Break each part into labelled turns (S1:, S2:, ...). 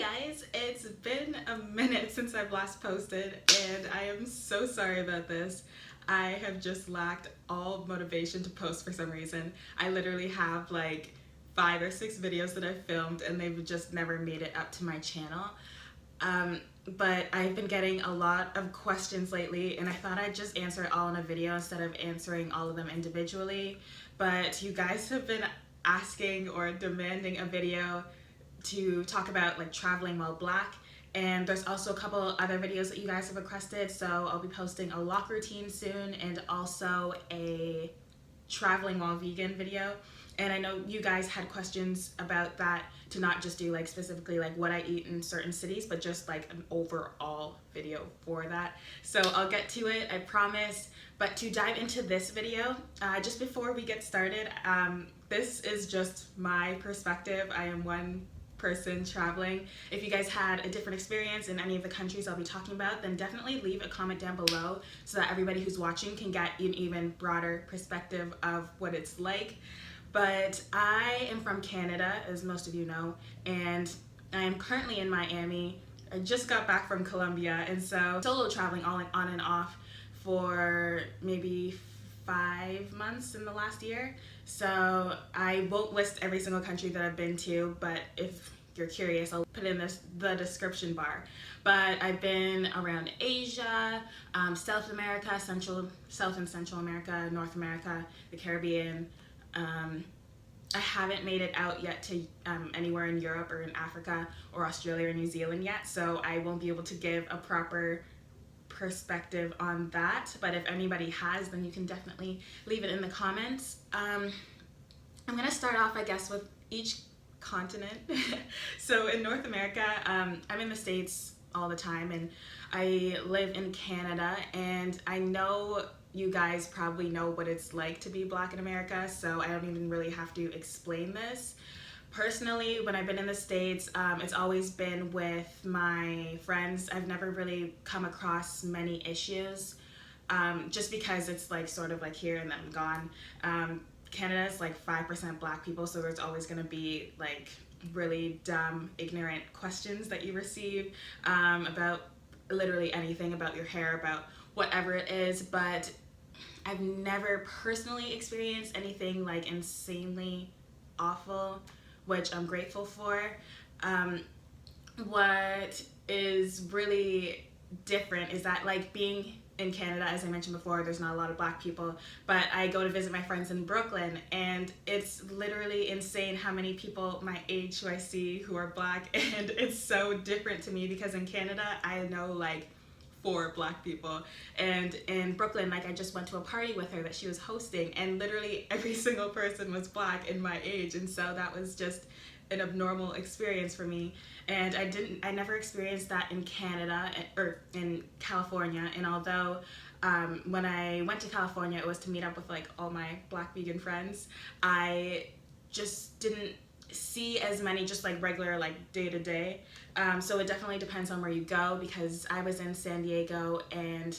S1: guys, it's been a minute since I've last posted and I am so sorry about this. I have just lacked all motivation to post for some reason. I literally have like 5 or 6 videos that I've filmed and they've just never made it up to my channel. But I've been getting a lot of questions lately and I thought I'd just answer it all in a video instead of answering all of them individually. But you guys have been asking or demanding a video to talk about like traveling while black, and there's also a couple other videos that you guys have requested, so I'll be posting a lock routine soon and also a traveling while vegan video. And I know you guys had questions about that, to not just do like specifically like what I eat in certain cities, but just like an overall video for that. So I'll get to it, I promise. But to dive into this video, just before we get started, this is just my perspective. I am one person traveling. If you guys had a different experience in any of the countries I'll be talking about, then definitely leave a comment down below so that everybody who's watching can get an even broader perspective of what it's like. But I am from Canada, as most of you know, and I am currently in Miami. I just got back from Colombia, and so solo traveling on and off for maybe 5 months in the last year. So I won't list every single country that I've been to, but if you're curious, I'll put in the description bar. But I've been around Asia, South America, South and Central America, North America, the Caribbean. I haven't made it out yet to anywhere in Europe or in Africa or Australia or New Zealand yet, so I won't be able to give a proper perspective on that. But if anybody has, then you can definitely leave it in the comments. I'm gonna start off, I guess, with each continent. So in North America, I'm in the States all the time, and I live in Canada, and I know you guys probably know what it's like to be black in America, so I don't even really have to explain this. Personally, when I've been in the States, it's always been with my friends. I've never really come across many issues, just because it's like sort of like here and then gone. Canada is like 5% black people, so there's always going to be like really dumb, ignorant questions that you receive about literally anything, about your hair, about whatever it is. But I've never personally experienced anything like insanely awful, which I'm grateful for. What is really different is that, like, being in Canada, as I mentioned before, there's not a lot of black people, but I go to visit my friends in Brooklyn, and it's literally insane how many people my age who I see who are black, and it's so different to me because in Canada I know like 4 black people, and in Brooklyn, like, I just went to a party with her that she was hosting, and literally every single person was black in my age, and so that was just an abnormal experience for me. And I never experienced that in Canada or in California. And although when I went to California, it was to meet up with like all my black vegan friends, I just didn't see as many just like regular like day to day. So it definitely depends on where you go, because I was in San Diego, and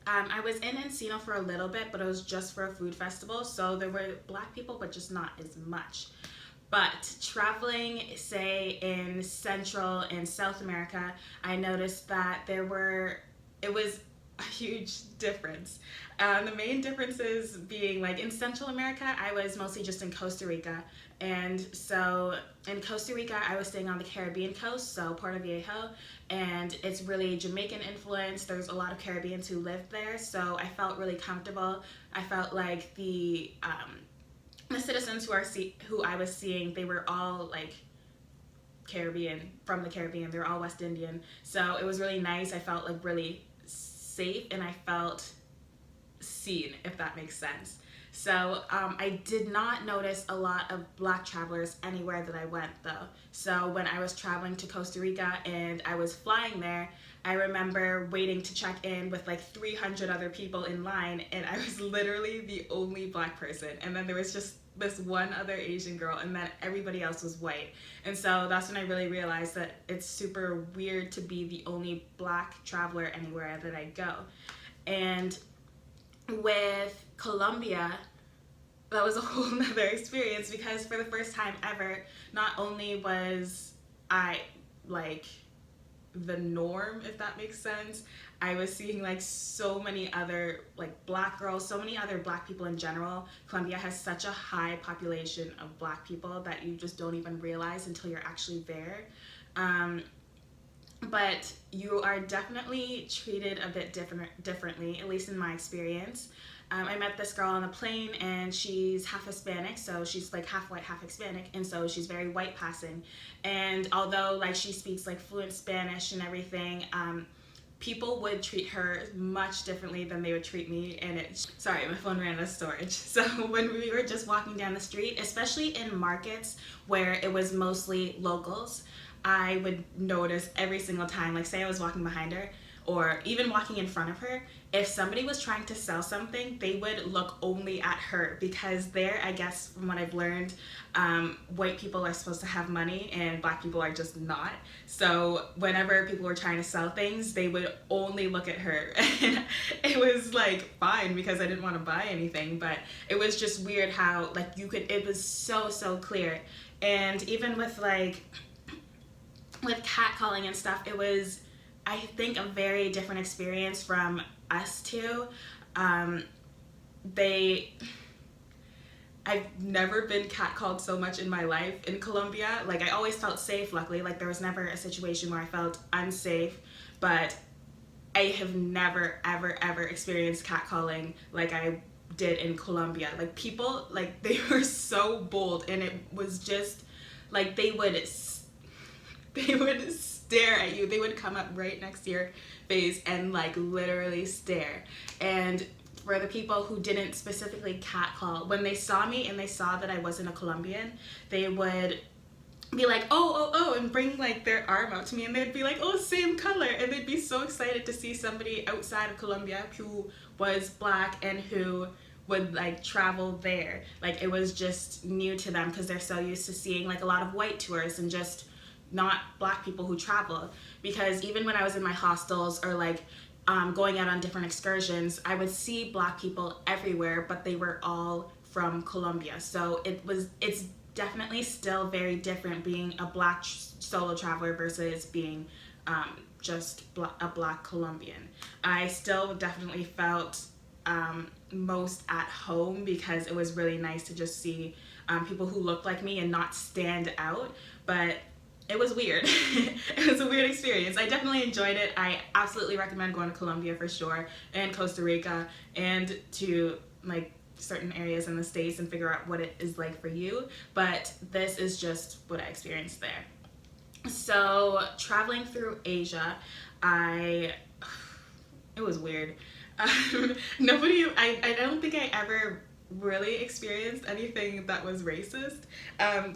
S1: I was in Encino for a little bit, but it was just for a food festival, so there were black people, but just not as much. But traveling, say, in Central and South America, I noticed that it was a huge difference. The main differences being, like, in Central America, I was mostly just in Costa Rica. And so in Costa Rica, I was staying on the Caribbean coast, so Puerto Viejo, and it's really Jamaican influence. There's a lot of Caribbeans who live there, so I felt really comfortable. I felt like the citizens who I was seeing, they were all like Caribbean, from the Caribbean. They were all West Indian, so it was really nice. I felt like really safe, and I felt seen, if that makes sense. So I did not notice a lot of black travelers anywhere that I went, though. So when I was traveling to Costa Rica and I was flying there, I remember waiting to check in with like 300 other people in line, and I was literally the only black person. And then there was just this one other Asian girl, and then everybody else was white. And so that's when I really realized that it's super weird to be the only black traveler anywhere that I go. And with Colombia, that was a whole nother experience, because for the first time ever, not only was I like the norm, if that makes sense. I was seeing like so many other like black girls, so many other black people in general. Colombia has such a high population of black people that you just don't even realize until you're actually there. But you are definitely treated a bit differently, at least in my experience. I met this girl on the plane, and she's half Hispanic, so she's like half white, half Hispanic, and so she's very white passing. And although like she speaks like fluent Spanish and everything, people would treat her much differently than they would treat me. And sorry, my phone ran out of storage. So when we were just walking down the street, especially in markets where it was mostly locals, I would notice every single time, like say I was walking behind her or even walking in front of her, if somebody was trying to sell something, they would look only at her, because there, I guess from what I've learned, white people are supposed to have money and black people are just not. So whenever people were trying to sell things, they would only look at her. And it was like fine because I didn't want to buy anything, but it was just weird how like it was so clear. And even with catcalling and stuff, it was, I think, a very different experience from us two. I've never been catcalled so much in my life in Colombia. Like I always felt safe, luckily. Like there was never a situation where I felt unsafe, but I have never ever experienced catcalling like I did in Colombia. Like people, like they were so bold, and it was just like they would stare at you. They would come up right next to your face and like literally stare. And for the people who didn't specifically catcall, when they saw me and they saw that I wasn't a Colombian, they would be like, oh, and bring like their arm out to me, and they'd be like, oh, same color. And they'd be so excited to see somebody outside of Colombia who was black and who would like travel there. Like it was just new to them because they're so used to seeing like a lot of white tourists and just not black people who travel. Because even when I was in my hostels or like going out on different excursions, I would see black people everywhere, but they were all from Colombia. So it's definitely still very different being a black solo traveler versus being just a black Colombian. I still definitely felt most at home because it was really nice to just see people who looked like me and not stand out. But it was weird. It was a weird experience. I definitely enjoyed it. I absolutely recommend going to Colombia for sure, and Costa Rica, and to like certain areas in the States and figure out what it is like for you. But this is just what I experienced there. So traveling through Asia, it was weird. I don't think I ever really experienced anything that was racist,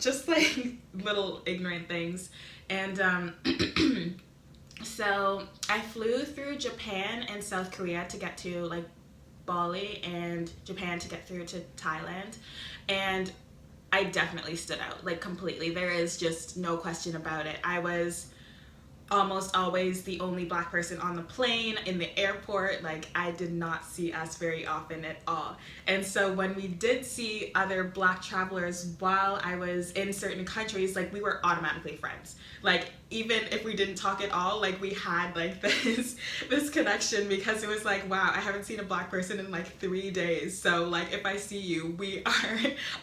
S1: just like little ignorant things. And so I flew through Japan and South Korea to get to like Bali, and Japan to get through to Thailand, and I definitely stood out like completely. There is just no question about it. I was almost always the only black person on the plane, in the airport. Like I did not see us very often at all. And so when we did see other black travelers while I was in certain countries, like we were automatically friends. Like even if we didn't talk at all, like we had like this connection, because it was like, wow, I haven't seen a black person in like 3 days. So like if I see you, we are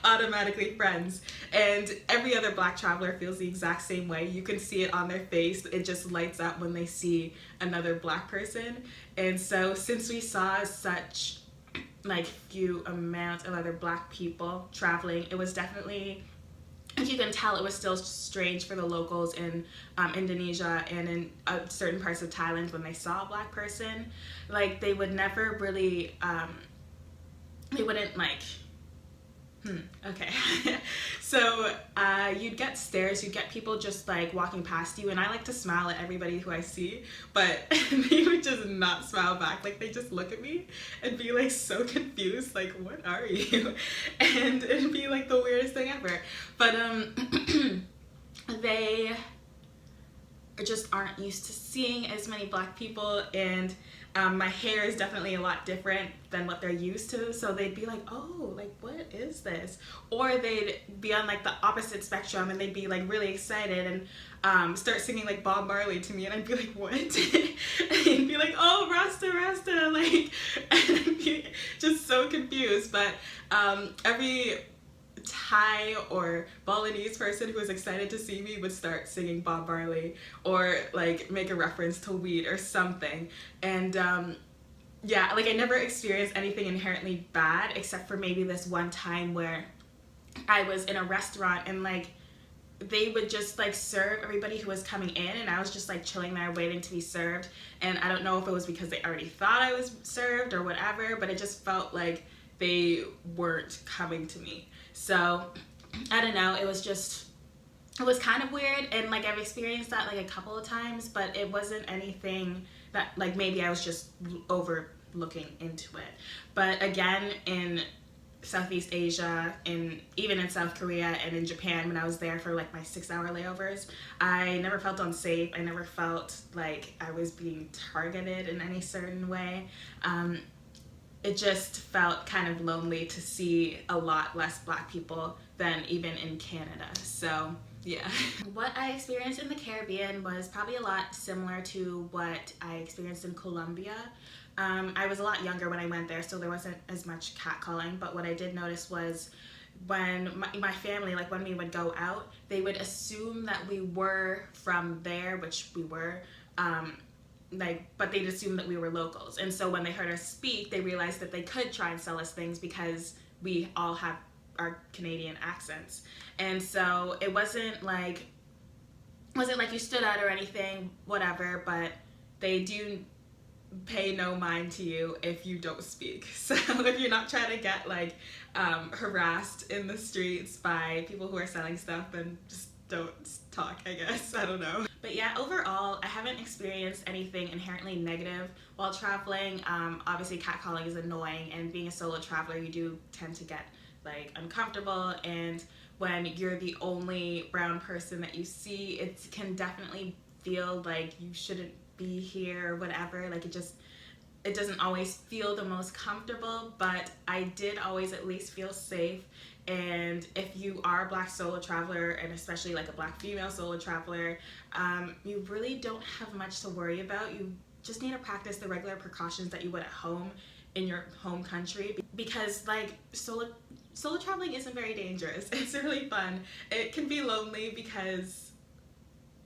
S1: automatically friends. And every other black traveler feels the exact same way. You can see it on their face. It just lights up when they see another black person. And so since we saw such like few amount of other black people traveling, it was definitely, if you can tell, it was still strange for the locals in Indonesia and in certain parts of Thailand when they saw a black person. Like they would never really, they wouldn't like, okay. So you'd get stares, you'd get people just like walking past you, and I like to smile at everybody who I see, but they would just not smile back. Like they just look at me and be like so confused, like what are you? And it'd be like the weirdest thing ever. But just aren't used to seeing as many black people, and my hair is definitely a lot different than what they're used to, so they'd be like, oh, like, what is this? Or they'd be on like the opposite spectrum and they'd be like really excited and start singing like Bob Marley to me, and I'd be like, what? And he'd be like, oh, Rasta, Rasta, like, and I'd be just so confused. But every Thai or Balinese person who was excited to see me would start singing Bob Marley or like make a reference to weed or something. And yeah, like I never experienced anything inherently bad except for maybe this one time where I was in a restaurant and like they would just like serve everybody who was coming in, and I was just like chilling there waiting to be served. And I don't know if it was because they already thought I was served or whatever, but it just felt like they weren't coming to me. So I don't know, it was kind of weird, and like I've experienced that like a couple of times, but it wasn't anything that like maybe I was just overlooking into it. But again, in Southeast Asia, and even in South Korea and in Japan, when I was there for like my 6-hour layovers, I never felt unsafe. I never felt like I was being targeted in any certain way. It just felt kind of lonely to see a lot less black people than even in Canada. So yeah. What I experienced in the Caribbean was probably a lot similar to what I experienced in Colombia. I was a lot younger when I went there, so there wasn't as much catcalling, but what I did notice was when my family, like when we would go out, they would assume that we were from there, which we were, but they'd assume that we were locals. And so when they heard us speak, they realized that they could try and sell us things because we all have our Canadian accents. And so it wasn't like you stood out or anything, whatever, but they do pay no mind to you if you don't speak. So if you're not trying to get like harassed in the streets by people who are selling stuff, then just don't talk, I guess. I don't know. But yeah, overall, I haven't experienced anything inherently negative while traveling. Obviously, catcalling is annoying, and being a solo traveler, you do tend to get like uncomfortable, and when you're the only brown person that you see, it can definitely feel like you shouldn't be here or whatever. Like it doesn't always feel the most comfortable, but I did always at least feel safe. And if you are a black solo traveler, and especially like a black female solo traveler, you really don't have much to worry about. You just need to practice the regular precautions that you would at home in your home country, because like solo traveling isn't very dangerous. It's really fun. It can be lonely because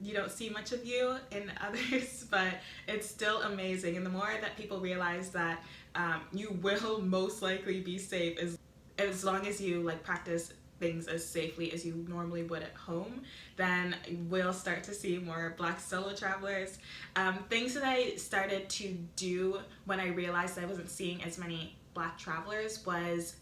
S1: you don't see much of you in others, but it's still amazing. And the more that people realize that you will most likely be safe as long as you like practice things as safely as you normally would at home, then we'll start to see more black solo travelers. Things that I started to do when I realized I wasn't seeing as many black travelers was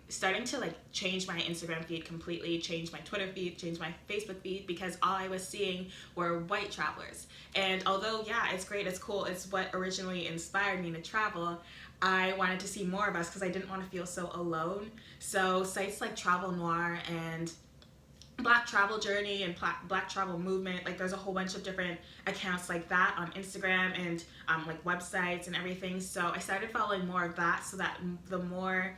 S1: starting to like change my Instagram feed completely, change my Twitter feed, change my Facebook feed, because all I was seeing were white travelers. And although yeah, it's great, it's cool, it's what originally inspired me to travel, I wanted to see more of us because I didn't want to feel so alone. So sites like Travel Noir and Black Travel Journey and Black Travel Movement, like there's a whole bunch of different accounts like that on Instagram, and like websites and everything. So I started following more of that, so that the more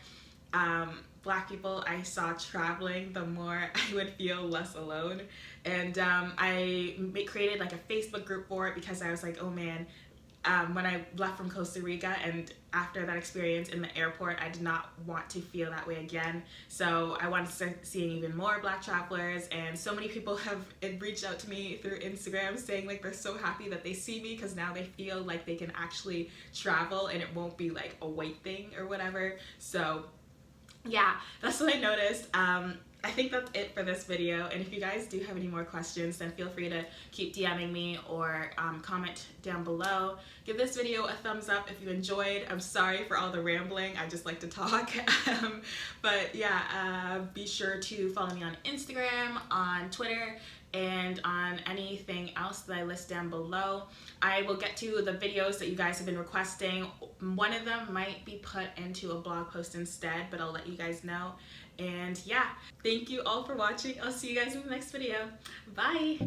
S1: black people I saw traveling, the more I would feel less alone. And I created like a Facebook group for it, because I was like, oh man, when I left from Costa Rica and after that experience in the airport, I did not want to feel that way again. So I wanted to start seeing even more black travelers, and so many people have reached out to me through Instagram saying like they're so happy that they see me, because now they feel like they can actually travel and it won't be like a white thing or whatever. So yeah, that's what I noticed. I think that's it for this video, and if you guys do have any more questions, then feel free to keep DMing me or comment down below. Give this video a thumbs up if you enjoyed. I'm sorry for all the rambling, I just like to talk. But yeah, be sure to follow me on Instagram, on Twitter, and on anything else that I list down below. I will get to the videos that you guys have been requesting. One of them might be put into a blog post instead, but I'll let you guys know. And yeah, thank you all for watching. I'll see you guys in the next video. Bye!